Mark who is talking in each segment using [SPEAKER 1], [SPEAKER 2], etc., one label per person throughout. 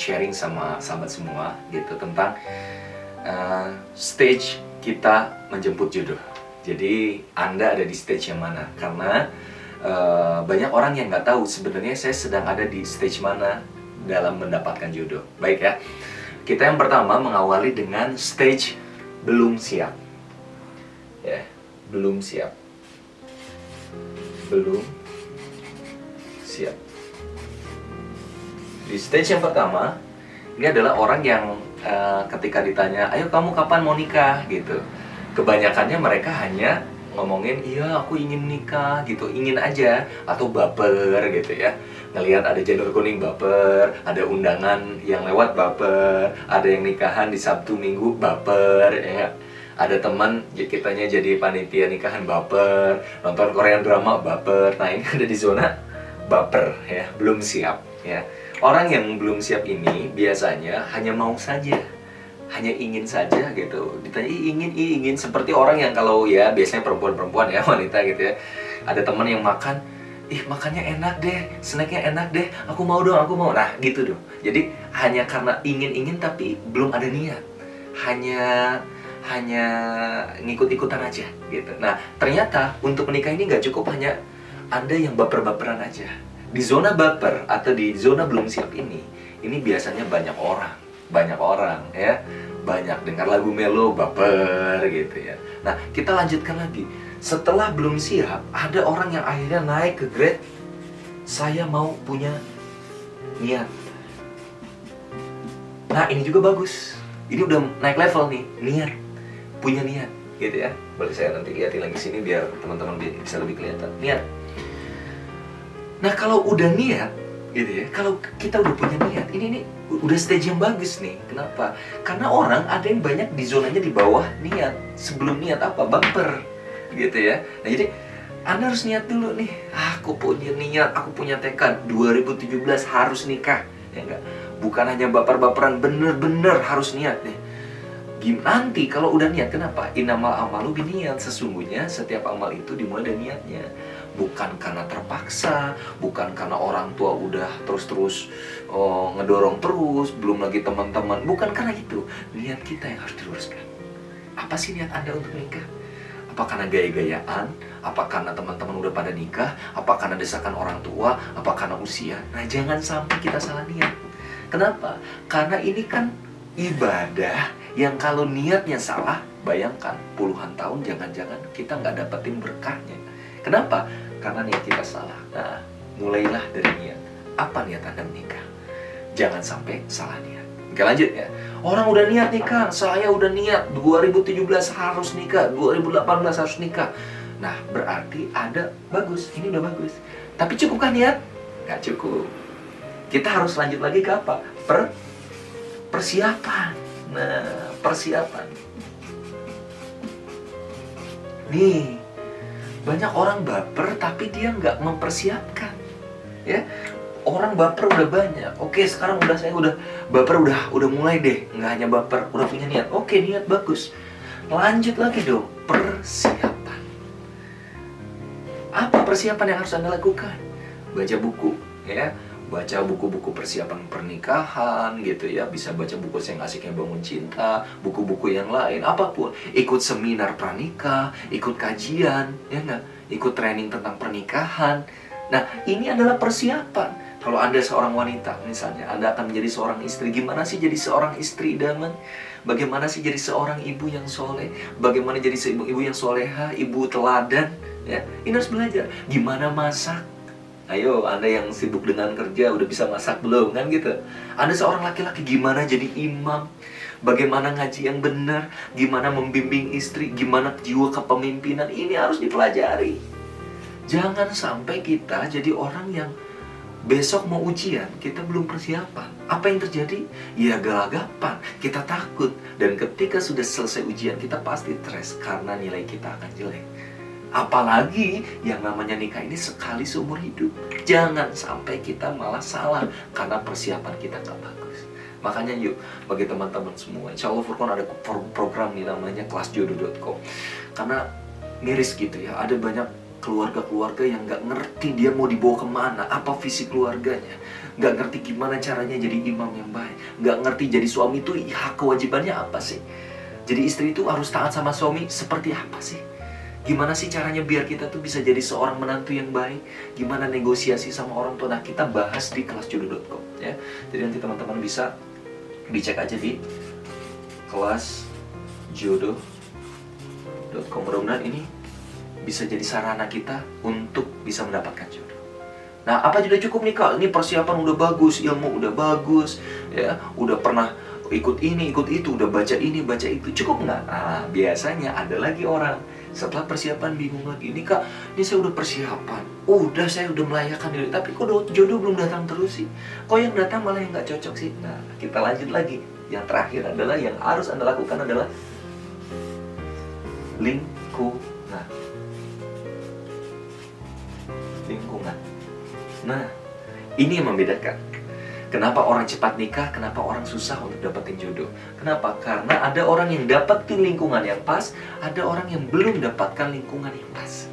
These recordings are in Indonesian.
[SPEAKER 1] sharing sama sahabat semua gitu tentang stage kita menjemput jodoh. Jadi Anda ada di stage yang mana? Karena banyak orang yang nggak tahu sebenarnya saya sedang ada di stage mana dalam mendapatkan jodoh. Baik ya, kita yang pertama mengawali dengan stage belum siap. Ya, belum siap. Belum siap. Di stage yang pertama, ini adalah orang yang ketika ditanya, ayo kamu kapan mau nikah gitu, kebanyakannya mereka hanya ngomongin, iya aku ingin nikah gitu, ingin aja, atau baper gitu ya. Ngelihat ada janur kuning baper, ada undangan yang lewat baper, ada yang nikahan di Sabtu Minggu baper ya. Ada teman kitanya jadi panitia nikahan baper, nonton Korean drama baper. Nah ini ada di zona baper ya, belum siap ya. Orang yang belum siap ini biasanya hanya mau saja, hanya ingin saja gitu. Ditanya ingin seperti orang yang kalau ya biasanya perempuan ya, wanita gitu ya. Ada teman yang makan, ih makannya enak deh, snacknya enak deh, aku mau dong, aku mau. Nah gitu dong. Jadi hanya karena ingin tapi belum ada niat. Hanya ngikut-ikutan aja gitu. Nah ternyata untuk menikah ini nggak cukup hanya Anda yang baper-baperan aja. Di zona baper atau di zona belum siap ini biasanya banyak orang ya, banyak dengar lagu melo baper gitu ya. Nah kita lanjutkan lagi, setelah belum siap ada orang yang akhirnya naik ke grade saya mau punya niat. Nah ini juga bagus, ini udah naik level nih, niat, punya niat gitu ya. Boleh saya nanti lihatin lagi sini biar teman-teman bisa lebih kelihatan niat. Nah kalau udah niat gitu ya, kalau kita udah punya niat, ini udah stage yang bagus nih. Kenapa? Karena orang ada yang banyak di zonanya di bawah niat. Sebelum niat apa? Baper gitu ya. Nah jadi Anda harus niat dulu nih. Aku punya niat, aku punya tekad 2017 harus nikah. Ya enggak? Bukan hanya baper-baperan, bener-bener harus niat nih. Nanti kalau udah niat, kenapa? Innamal a'malu binniyat. Sesungguhnya setiap amal itu dimulai dari niatnya. Bukan karena terpaksa, bukan karena orang tua udah terus-terus ngedorong terus, belum lagi teman-teman. Bukan karena itu. Niat kita yang harus diluruskan. Apa sih niat Anda untuk nikah? Apa karena gaya-gayaan? Apa karena teman-teman udah pada nikah? Apa karena desakan orang tua? Apa karena usia? Nah jangan sampai kita salah niat. Kenapa? Karena ini kan ibadah yang kalau niatnya salah, bayangkan puluhan tahun jangan-jangan kita nggak dapetin berkahnya. Kenapa? Karena niat kita salah. Nah, mulailah dari niat. Apa niat Anda menikah? Jangan sampai salah niat. Oke lanjut ya. Orang udah niat nikah, saya udah niat 2017 harus nikah, 2018 harus nikah. Nah, berarti ada bagus, ini udah bagus. Tapi cukupkah niat? Nggak cukup. Kita harus lanjut lagi ke apa? Persiapan. Nah, persiapan. Nih, banyak orang baper tapi dia nggak mempersiapkan ya. Orang baper udah banyak. Oke sekarang saya udah baper, udah mulai deh, nggak hanya baper, udah punya niat. Oke niat bagus, lanjut lagi dong, persiapan. Apa persiapan yang harus Anda lakukan? Baca buku ya, baca buku-buku persiapan pernikahan gitu ya. Bisa baca buku yang asiknya bangun cinta, buku-buku yang lain, apapun. Ikut seminar pranikah, ikut kajian, ya nggak? Ikut training tentang pernikahan. Nah, ini adalah persiapan. Kalau Anda seorang wanita, misalnya, Anda akan menjadi seorang istri. Gimana sih jadi seorang istri idaman? Bagaimana sih jadi seorang ibu yang soleh? Bagaimana jadi ibu yang soleha, ibu teladan? Ya, ini harus belajar. Gimana masak? Ayo, Anda yang sibuk dengan kerja, udah bisa masak belum? Kan gitu. Anda seorang laki-laki, gimana jadi imam? Bagaimana ngaji yang benar? Gimana membimbing istri? Gimana jiwa kepemimpinan? Ini harus dipelajari. Jangan sampai kita jadi orang yang besok mau ujian, kita belum persiapan. Apa yang terjadi? Ya gelagapan, kita takut. Dan ketika sudah selesai ujian, kita pasti stres karena nilai kita akan jelek. Apalagi yang namanya nikah ini sekali seumur hidup. Jangan sampai kita malah salah karena persiapan kita gak bagus. Makanya yuk, bagi teman-teman semua, insya Allah Furqan ada program nih namanya kelasjodoh.com. Karena miris gitu ya, ada banyak keluarga-keluarga yang nggak ngerti dia mau dibawa kemana, apa visi keluarganya, nggak ngerti gimana caranya jadi imam yang baik, nggak ngerti jadi suami itu hak kewajibannya apa sih, jadi istri itu harus taat sama suami seperti apa sih, gimana sih caranya biar kita tuh bisa jadi seorang menantu yang baik, gimana negosiasi sama orang tua. Nah, kita bahas di kelasjodoh.com ya. Jadi nanti teman-teman bisa dicek aja di kelasjodoh.com. Mudah-mudahan ini bisa jadi sarana kita untuk bisa mendapatkan jodoh. Nah, apa sudah cukup nih Kak? Ini persiapan udah bagus, ilmu udah bagus, ya, udah pernah ikut ini, ikut itu, udah baca ini, baca itu. Cukup nggak? Nah, biasanya ada lagi orang setelah persiapan bingung lagi. Ini Kak, ini saya udah persiapan, udah saya udah melayakan diri, tapi kok jodoh belum datang terus sih? Kok yang datang malah yang nggak cocok sih? Nah, kita lanjut lagi. Yang terakhir adalah yang harus Anda lakukan adalah lingkungan. Nah, ini yang membedakan. Kenapa orang cepat nikah, kenapa orang susah untuk dapetin jodoh. Kenapa? Karena ada orang yang dapetin lingkungan yang pas, ada orang yang belum dapatkan lingkungan yang pas.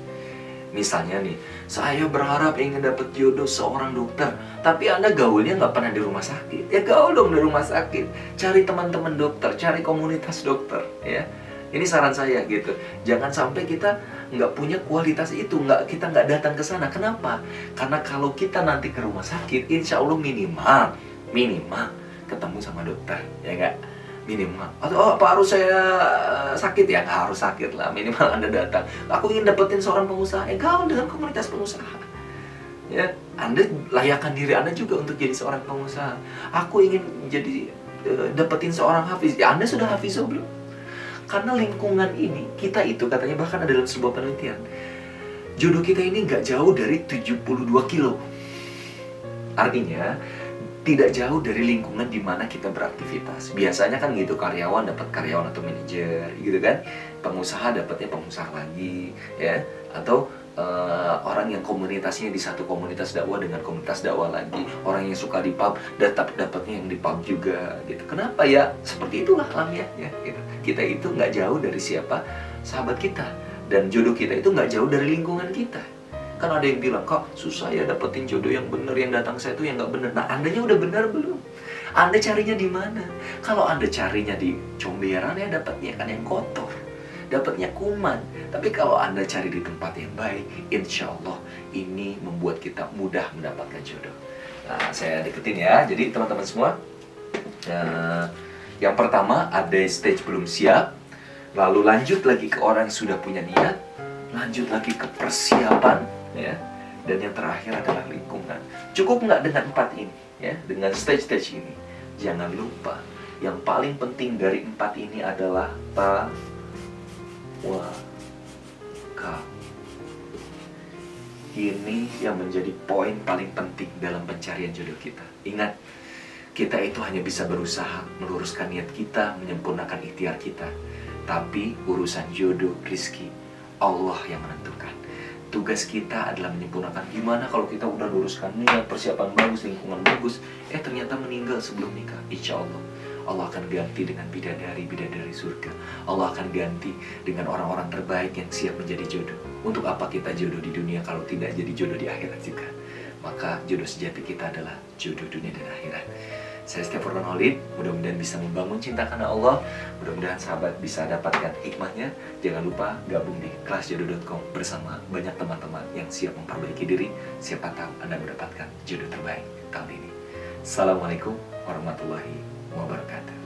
[SPEAKER 1] Misalnya nih, saya berharap ingin dapet jodoh seorang dokter, tapi Anda gaulnya nggak pernah di rumah sakit. Ya gaul dong di rumah sakit. Cari teman-teman dokter, cari komunitas dokter, ya. Ini saran saya gitu. Jangan sampai kita nggak punya kualitas itu, kita nggak datang ke sana. Kenapa? Karena kalau kita nanti ke rumah sakit, insya Allah minimal ketemu sama dokter, ya nggak? Minimal. Atau apa harus saya sakit? Ya nggak harus sakit lah. Minimal Anda datang. Aku ingin dapetin seorang pengusaha. Gaul dengan komunitas pengusaha. Ya, Anda layakkan diri Anda juga untuk jadi seorang pengusaha. Aku ingin jadi dapetin seorang hafiz. Ya, Anda sudah hafiz belum? Karena lingkungan ini, kita itu katanya bahkan ada dalam sebuah penelitian, jodoh kita ini nggak jauh dari 72 kilo. Artinya, tidak jauh dari lingkungan di mana kita beraktivitas. Biasanya kan gitu, karyawan dapat karyawan atau manajer, gitu kan. Pengusaha dapatnya pengusaha lagi, ya. Atau orang yang komunitasnya di satu komunitas dakwah dengan komunitas dakwah lagi. Orang yang suka di pub, dapatnya yang di pub juga, gitu. Kenapa ya? Seperti itulah alamnya, ya. Gitu. Kita itu nggak jauh dari siapa sahabat kita, dan jodoh kita itu nggak jauh dari lingkungan kita. Kan ada yang bilang, kok susah ya dapetin jodoh yang bener, yang datang saya itu yang nggak bener. Nah, Andanya udah bener belum? Anda carinya di mana? Kalau Anda carinya di comberan, ya dapatnya kan yang kotor, dapatnya kuman. Tapi kalau Anda cari di tempat yang baik, insya Allah ini membuat kita mudah mendapatkan jodoh. Nah, saya deketin ya. Jadi teman-teman semua, yang pertama ada stage belum siap, lalu lanjut lagi ke orang yang sudah punya niat, lanjut lagi ke persiapan, ya. Dan yang terakhir adalah lingkungan. Cukup nggak dengan 4 ini, ya, dengan stage-stage ini? Jangan lupa, yang paling penting dari 4 ini adalah tawakal. Ini yang menjadi poin paling penting dalam pencarian jodoh kita. Ingat, kita itu hanya bisa berusaha meluruskan niat kita, menyempurnakan ikhtiar kita. Tapi urusan jodoh, rizki, Allah yang menentukan. Tugas kita adalah menyempurnakan. Gimana kalau kita udah luruskan niat, persiapan bagus, lingkungan bagus, ternyata meninggal sebelum nikah? Insya Allah, Allah akan ganti dengan bidadari surga. Allah akan ganti dengan orang-orang terbaik yang siap menjadi jodoh. Untuk apa kita jodoh di dunia kalau tidak jadi jodoh di akhirat juga? Maka jodoh sejati kita adalah jodoh dunia dan akhirat. Saya Setia Furqan Maulid, mudah-mudahan bisa membangun cinta karena Allah. Mudah-mudahan sahabat bisa dapatkan hikmahnya. Jangan lupa gabung di kelasjodoh.com bersama banyak teman-teman yang siap memperbaiki diri. Siapa tahu Anda mendapatkan jodoh terbaik tahun ini. Assalamualaikum warahmatullahi wabarakatuh.